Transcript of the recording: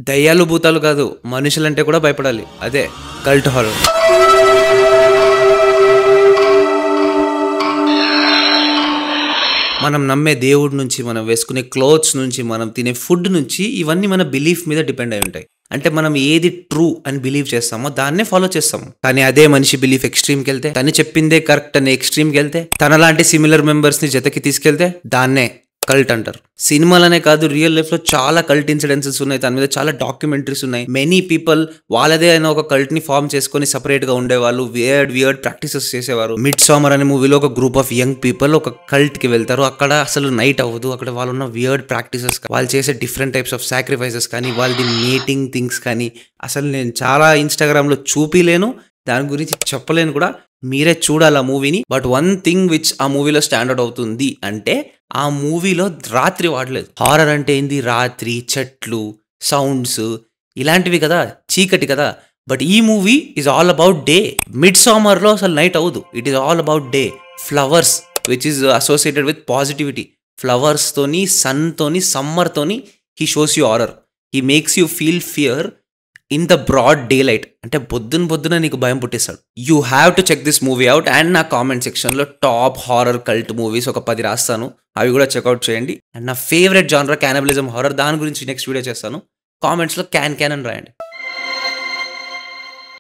దయ్యాలు భూతాలు కాదు, మనుషులంటే కూడా భయపడాలి. అదే కల్ట్ హారర్. మనం నమ్మే దేవుడి నుంచి, మనం వేసుకునే క్లోత్స్ నుంచి, మనం తినే ఫుడ్ నుంచి ఇవన్నీ మన బిలీఫ్ మీద డిపెండ్ అయి ఉంటాయి. అంటే మనం ఏది ట్రూ అని బిలీవ్ చేస్తామో దాన్నే ఫాలో చేస్తాము. కానీ అదే మనిషి బిలీఫ్ ఎక్స్ట్రీమ్కి వెళ్తే, తను చెప్పిందే కరెక్ట్ అని ఎక్స్ట్రీమ్కి వెళ్తే, తనలాంటి సిమిలర్ మెంబర్స్ ని జతకి తీసుకెళ్తే దాన్నే కల్ట్ అంటారు. సినిమాలనే కాదు, రియల్ లైఫ్ లో చాలా కల్ట్ ఇన్సిడెన్సెస్ ఉన్నాయి. దాని మీద చాలా డాక్యుమెంటరీస్ ఉన్నాయి. మెనీ పీపుల్ వాళ్ళదే అయిన ఒక కల్ట్ ని ఫార్మ్ చేసుకుని సపరేట్ గా ఉండేవాళ్ళు. వియర్డ్ ప్రాక్టీసెస్ చేసేవారు. మిడ్ సామర్ అనే మూవీలో ఒక గ్రూప్ ఆఫ్ యంగ్ పీపుల్ ఒక కల్ట్ కి వెళ్తారు. అక్కడ అసలు నైట్ అవ్వదు. అక్కడ వాళ్ళు ఉన్న వియర్డ్ ప్రాక్టీసెస్, వాళ్ళు చేసే డిఫరెంట్ టైప్స్ ఆఫ్ సాక్రిఫైసెస్ కానీ, వాళ్ళది మేటింగ్ థింగ్స్ కానీ అసలు నేను చాలా ఇన్స్టాగ్రామ్ లో చూపిలేను, దాని గురించి చెప్పలేను కూడా. మీరే చూడాలి ఆ మూవీని. బట్ వన్ థింగ్ విచ్ ఆ మూవీలో స్టాండర్డ్ అవుతుంది అంటే, ఆ మూవీలో రాత్రి వాడలేదు. హారర్ అంటే ఏంది? రాత్రి, చెట్లు, సౌండ్స్ ఇలాంటివి కదా, చీకటి కదా. బట్ ఈ movie is all about day. Mid సామర్లో అసలు నైట్ అవ్వదు. It is all about day. Flowers which is associated with positivity. Flowers తోని, సన్ తోని, సమ్మర్ తోని he shows you horror. He makes you feel fear in the broad daylight. అంటే పొద్దున నీకు భయం పుట్టిస్తాడు. You have to check this movie out. And నా comment సెక్షన్లో టాప్ హారర్ కల్ట్ మూవీస్ ఒక 10 రాస్తాను, అవి కూడా చెక్అవుట్ చేయండి. అండ్ నా ఫేవరెట్ జానర్ క్యానబలిజం హారర్, దాని గురించి నెక్స్ట్ వీడియో చేస్తాను. కామెంట్స్లో క్యాన్ అని రాయండి.